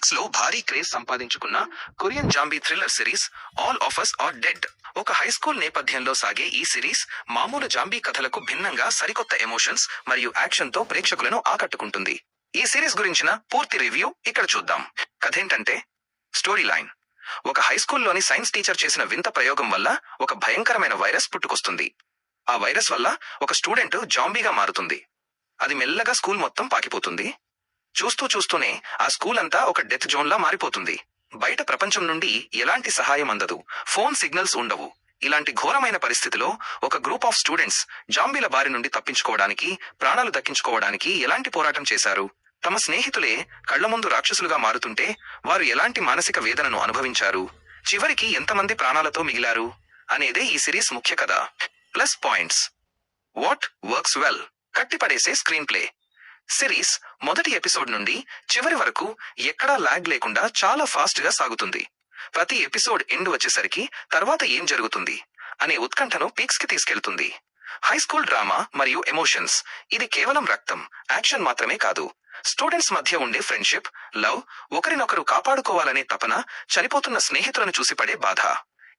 Netflix లో భారీ craze సంపాదించుకున్న Korean zombie thriller series all of us are dead. ఒక హైస్కూల్ నేపథ్యంలో సాగే ఈ సిరీస్ మామూలు జాంబీ కథలకు భిన్నంగా సరికొత్త ఎమోషన్స్ మరియు యాక్షన్ తో ప్రేక్షకులను ఆకట్టుకుంటుంది. ఈ సిరీస్ గురించిన పూర్తి రివ్యూ ఇక్కడ చూద్దాం. కథేంటంటే, స్టోరీ లైన్: ఒక హైస్కూల్లోని సైన్స్ టీచర్ చేసిన వింత ప్రయోగం వల్ల ఒక భయంకరమైన వైరస్ పుట్టుకొస్తుంది. ఆ వైరస్ వల్ల ఒక స్టూడెంట్ జాంబీగా మారుతుంది. అది మెల్లగా స్కూల్ మొత్తం పాకిపోతుంది. చూస్తూ చూస్తూనే ఆ స్కూల్ అంతా ఒక డెత్ జోన్ లా మారిపోతుంది. బయట ప్రపంచం నుండి ఎలాంటి సహాయం అందదు, ఫోన్ సిగ్నల్స్ ఉండవు. ఇలాంటి ఘోరమైన పరిస్థితిలో ఒక గ్రూప్ ఆఫ్ స్టూడెంట్స్ జాంబీల బారి నుండి తప్పించుకోవడానికి, ప్రాణాలు దక్కించుకోవడానికి ఎలాంటి పోరాటం చేశారు? తమ స్నేహితులే కళ్ల ముందు రాక్షసులుగా మారుతుంటే వారు ఎలాంటి మానసిక వేదనను అనుభవించారు? చివరికి ఎంతమంది ప్రాణాలతో మిగిలారు అనేదే ఈ సిరీస్ ముఖ్య కథ. Plus points: what works well, కట్టిపడేసే స్క్రీన్ ప్లే. సిరీస్ మొదటి ఎపిసోడ్ నుండి చివరి వరకు ఎక్కడా లాగ్ లేకుండా చాలా ఫాస్ట్ గా సాగుతుంది. ప్రతి ఎపిసోడ్ ఎండ్ వచ్చేసరికి తర్వాత ఏం జరుగుతుంది అనే ఉత్కంఠను పీక్స్ కి తీసుకెళ్తుంది. హై స్కూల్ డ్రామా మరియు ఎమోషన్స్: ఇది కేవలం రక్తం, యాక్షన్ మాత్రమే కాదు. స్టూడెంట్స్ మధ్య ఉండే ఫ్రెండ్షిప్, లవ్, ఒకరినొకరు కాపాడుకోవాలనే తపన, చనిపోతున్న స్నేహితులను చూసి పడే బాధ,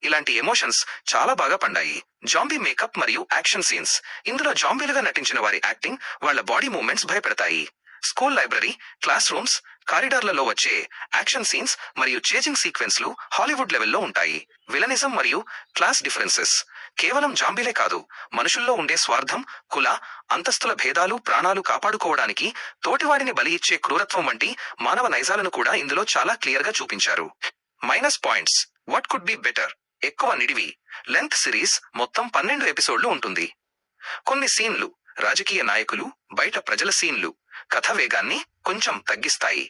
ఇలాంటి ఎమోషన్స్ చాలా బాగా పండాయి. జాంబీ మేకప్ మరియు యాక్షన్ సీన్స్: ఇందులో జాంబీలుగా నటించిన వారి యాక్టింగ్, వాళ్ల బాడీ మూవ్మెంట్స్ భయపెడతాయి. స్కూల్ లైబ్రరీ, క్లాస్ రూమ్స్, కారిడార్లలో వచ్చే యాక్షన్ సీన్స్ మరియు చేజింగ్ సీక్వెన్స్లు హాలీవుడ్ లెవెల్లో ఉంటాయి. విలనిజం మరియు క్లాస్ డిఫరెన్సెస్: కేవలం జాంబీలే కాదు, మనుషుల్లో ఉండే స్వార్థం, కుల, అంతస్తుల భేదాలు, ప్రాణాలు కాపాడుకోవడానికి తోటివాడిని బలి ఇచ్చే క్రూరత్వం వంటి మానవ నైజాలను కూడా ఇందులో చాలా క్లియర్ గా చూపించారు. Minus points: what could be better. ఎక్కువ నిడివి, లెంత్. సిరీస్ మొత్తం 12 ఎపిసోడ్లు ఉంటుంది. కొన్ని సీన్లు, రాజకీయ నాయకులు, బయట ప్రజల సీన్లు కథ వేగాన్ని కొంచెం తగ్గిస్తాయి.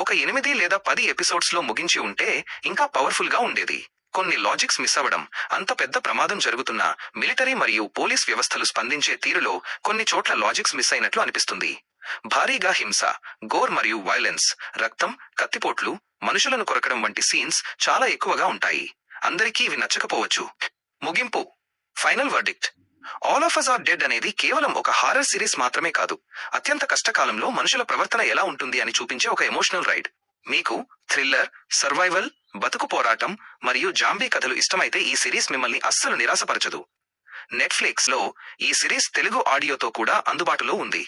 ఒక 8 లేదా 10 ఎపిసోడ్స్ లో ముగించి ఉంటే ఇంకా పవర్ఫుల్ గా ఉండేది. కొన్ని లాజిక్స్ మిస్ అవ్వడం, అంత పెద్ద ప్రమాదం జరుగుతున్నా మిలిటరీ మరియు పోలీస్ వ్యవస్థలు స్పందించే తీరులో కొన్ని చోట్ల లాజిక్స్ మిస్ అయినట్లు అనిపిస్తుంది. భారీగా హింస, గోర్ మరియు వైలెన్స్, రక్తం, కత్తిపోట్లు, మనుషులను కొరకడం వంటి సీన్స్ చాలా ఎక్కువగా ఉంటాయి. అందరికీ ఇవి నచ్చకపోవచ్చు. ముగింపు: final verdict: all of us are dead అనేది కేవలం ఒక హారర్ సిరీస్ మాత్రమే కాదు, అత్యంత కష్టకాలంలో మనుషుల ప్రవర్తన ఎలా ఉంటుంది అని చూపించే ఒక ఎమోషనల్ రైడ్. మీకు థ్రిల్లర్, సర్వైవల్, బతుకు పోరాటం మరియు జాంబీ కథలు ఇష్టమైతే ఈ సిరీస్ మిమ్మల్ని అస్సలు నిరాశపరచదు. నెట్ఫ్లిక్స్ లో ఈ సిరీస్ తెలుగు ఆడియోతో కూడా అందుబాటులో ఉంది.